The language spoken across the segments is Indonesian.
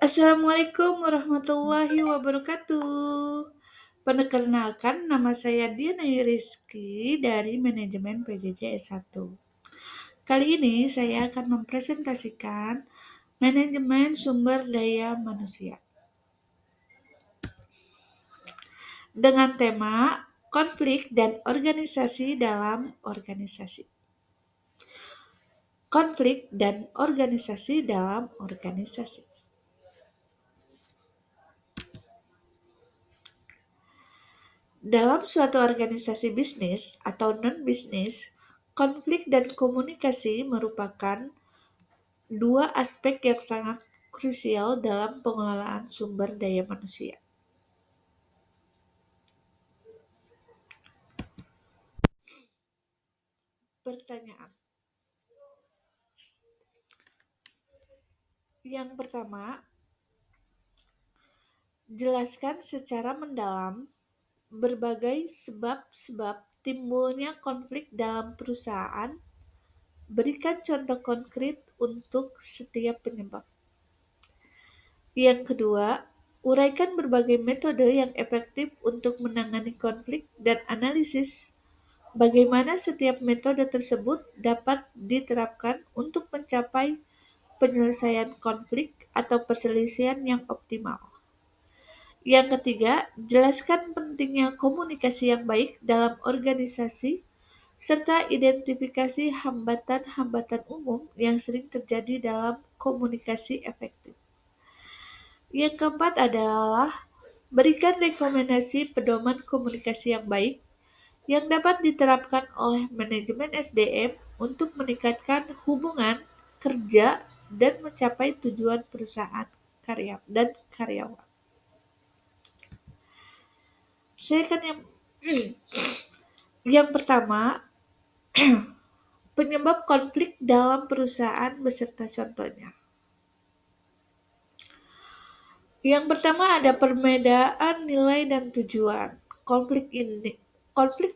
Assalamualaikum warahmatullahi wabarakatuh. Perkenalkan, nama saya Diana Rizky dari Manajemen PJJ S1. Kali ini saya akan mempresentasikan Manajemen Sumber Daya Manusia dengan tema konflik dan organisasi dalam organisasi. Konflik dan organisasi dalam organisasi. Dalam suatu organisasi bisnis atau non-bisnis, konflik dan komunikasi merupakan dua aspek yang sangat krusial dalam pengelolaan sumber daya manusia. Pertanyaan. Yang pertama, jelaskan secara mendalam berbagai sebab-sebab timbulnya konflik dalam perusahaan. Berikan contoh konkret untuk setiap penyebab. Yang kedua, uraikan berbagai metode yang efektif untuk menangani konflik dan analisis bagaimana setiap metode tersebut dapat diterapkan untuk mencapai penyelesaian konflik atau perselisihan yang optimal. Yang ketiga, jelaskan pentingnya komunikasi yang baik dalam organisasi serta identifikasi hambatan-hambatan umum yang sering terjadi dalam komunikasi efektif. Yang keempat adalah berikan rekomendasi pedoman komunikasi yang baik yang dapat diterapkan oleh manajemen SDM untuk meningkatkan hubungan kerja dan mencapai tujuan perusahaan karyawan. Saya akan yang pertama, penyebab konflik dalam perusahaan beserta contohnya. Yang pertama ada perbedaan nilai dan tujuan. Konflik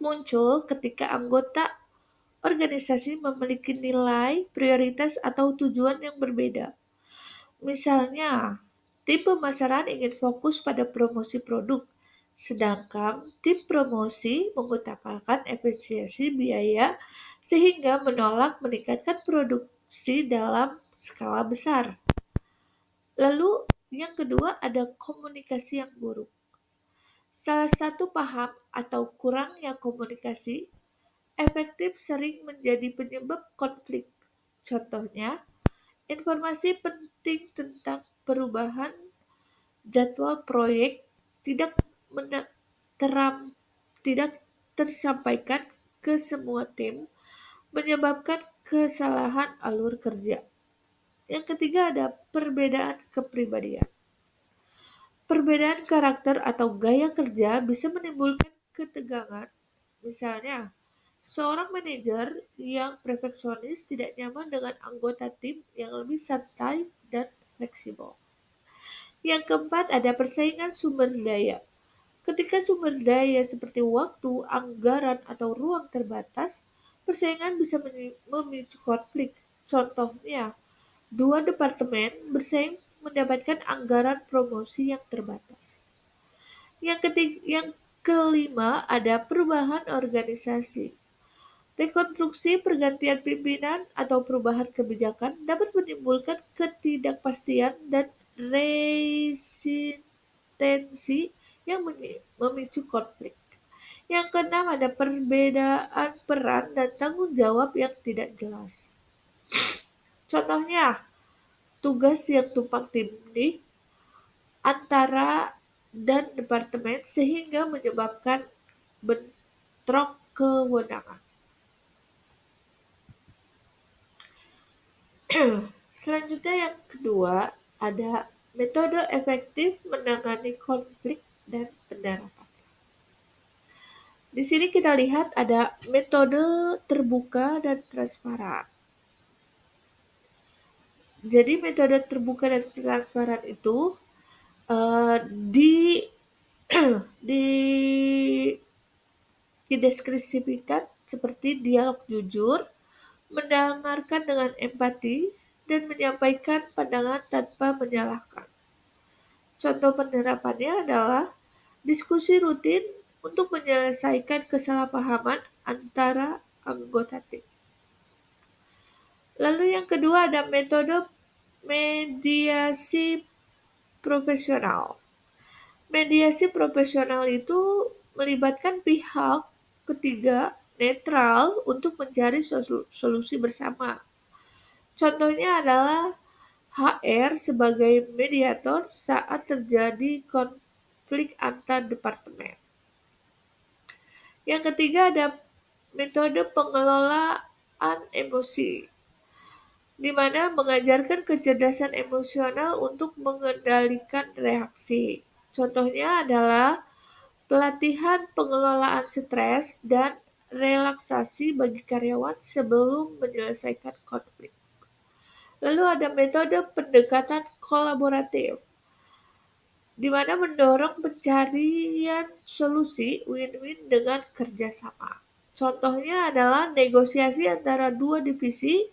muncul ketika anggota organisasi memiliki nilai, prioritas, atau tujuan yang berbeda. Misalnya, tim pemasaran ingin fokus pada promosi produk, sedangkan tim promosi mengutamakan efisiensi biaya sehingga menolak meningkatkan produksi dalam skala besar. Lalu yang kedua ada komunikasi yang buruk. Salah satu paham atau kurangnya komunikasi efektif sering menjadi penyebab konflik. Contohnya, informasi penting tentang perubahan jadwal proyek tidak tidak tersampaikan ke semua tim, menyebabkan kesalahan alur kerja. Yang ketiga ada perbedaan kepribadian. Perbedaan karakter atau gaya kerja bisa menimbulkan ketegangan. Misalnya, seorang manajer yang perfeksionis tidak nyaman dengan anggota tim yang lebih santai dan fleksibel. Yang keempat ada persaingan sumber daya. Ketika sumber daya seperti waktu, anggaran, atau ruang terbatas, persaingan bisa memicu konflik. Contohnya, dua departemen bersaing mendapatkan anggaran promosi yang terbatas. Yang kelima ada perubahan organisasi. Rekonstruksi pergantian pimpinan atau perubahan kebijakan dapat menimbulkan ketidakpastian dan resistensi yang memicu konflik. Yang keenam ada perbedaan peran dan tanggung jawab yang tidak jelas. Contohnya, tugas yang tumpang tindih antara dan departemen sehingga menyebabkan bentrok kewenangan. Selanjutnya yang kedua ada metode efektif menangani konflik dan penerapan. Di sini kita lihat ada metode terbuka dan transparan. Jadi metode terbuka dan transparan itu di di dideskripsikan seperti dialog jujur, mendengarkan dengan empati, dan menyampaikan pandangan tanpa menyalahkan. Contoh penerapannya adalah diskusi rutin untuk menyelesaikan kesalahpahaman antara anggota tim. Lalu yang kedua ada metode mediasi profesional. Mediasi profesional itu melibatkan pihak ketiga netral untuk mencari solusi bersama. Contohnya adalah HR sebagai mediator saat terjadi konflik antar departemen. Yang ketiga ada metode pengelolaan emosi, di mana mengajarkan kecerdasan emosional untuk mengendalikan reaksi. Contohnya adalah pelatihan pengelolaan stres dan relaksasi bagi karyawan sebelum menyelesaikan konflik. Lalu ada metode pendekatan kolaboratif, di mana mendorong pencarian solusi win-win dengan kerjasama. Contohnya adalah negosiasi antara dua divisi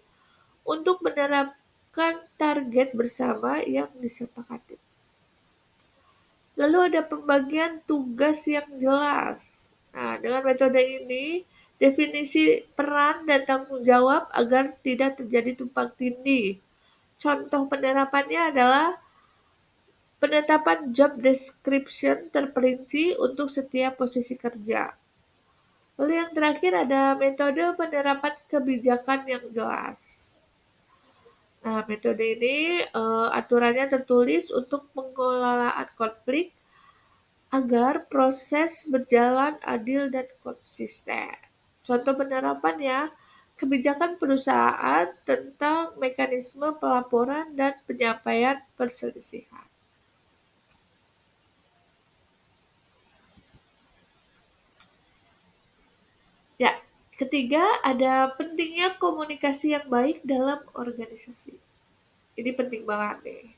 untuk menerapkan target bersama yang disepakati. Lalu ada pembagian tugas yang jelas. Nah, dengan metode ini, definisi peran dan tanggung jawab agar tidak terjadi tumpang tindih. Contoh penerapannya adalah penetapan job description terperinci untuk setiap posisi kerja. Lalu yang terakhir ada metode penerapan kebijakan yang jelas. Nah, metode ini aturannya tertulis untuk pengelolaan konflik agar proses berjalan adil dan konsisten. Contoh penerapannya, kebijakan perusahaan tentang mekanisme pelaporan dan penyampaian perselisihan. Ya, ketiga ada pentingnya komunikasi yang baik dalam organisasi. Ini penting banget nih.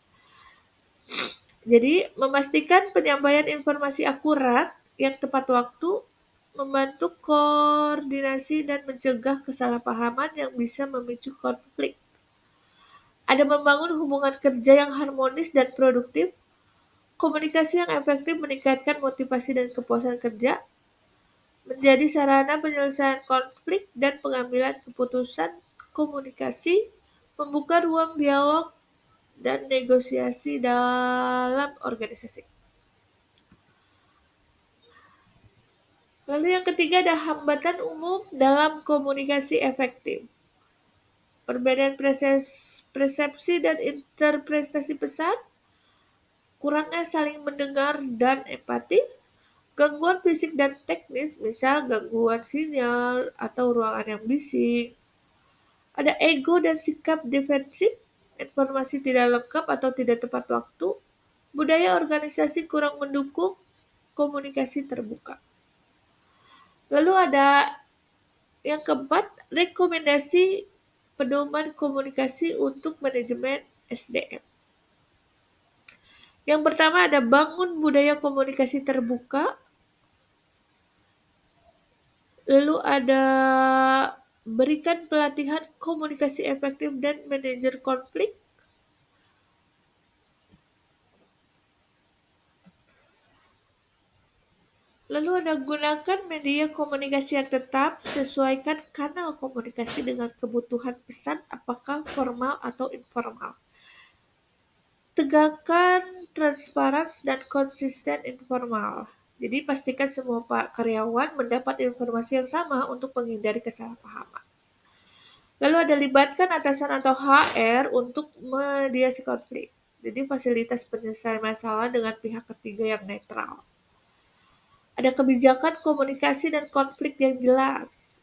Jadi, memastikan penyampaian informasi akurat yang tepat waktu, membantu koordinasi dan mencegah kesalahpahaman yang bisa memicu konflik. Ada membangun hubungan kerja yang harmonis dan produktif, komunikasi yang efektif meningkatkan motivasi dan kepuasan kerja, menjadi sarana penyelesaian konflik dan pengambilan keputusan komunikasi, membuka ruang dialog dan negosiasi dalam organisasi. Lalu yang ketiga ada hambatan umum dalam komunikasi efektif. Perbedaan persepsi dan interpretasi pesan, kurangnya saling mendengar dan empati, gangguan fisik dan teknis, misal gangguan sinyal atau ruangan yang bising, ada ego dan sikap defensif, informasi tidak lengkap atau tidak tepat waktu, budaya organisasi kurang mendukung komunikasi terbuka. Lalu ada yang keempat, rekomendasi pedoman komunikasi untuk manajemen SDM. Yang pertama ada bangun budaya komunikasi terbuka. Lalu ada berikan pelatihan komunikasi efektif dan manajer konflik. Lalu ada gunakan media komunikasi yang tetap, sesuaikan kanal komunikasi dengan kebutuhan pesan apakah formal atau informal. Tegakkan transparansi dan konsisten informal. Jadi pastikan semua karyawan mendapat informasi yang sama untuk menghindari kesalahpahaman. Lalu ada libatkan atasan atau HR untuk mediasi konflik. Jadi fasilitas penyelesaian masalah dengan pihak ketiga yang netral. Ada kebijakan komunikasi dan konflik yang jelas.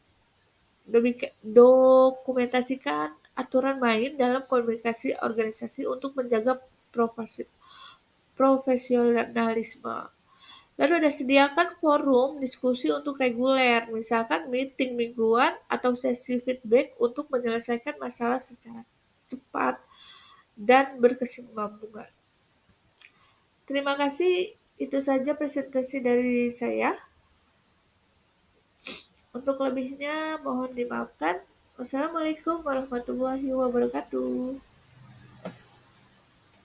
Dokumentasikan aturan main dalam komunikasi organisasi untuk menjaga profesionalisme. Lalu ada sediakan forum diskusi untuk reguler, misalkan meeting mingguan atau sesi feedback untuk menyelesaikan masalah secara cepat dan berkesinambungan. Terima kasih, itu saja presentasi dari saya. Untuk lebihnya mohon dimaafkan. Wassalamualaikum warahmatullahi wabarakatuh.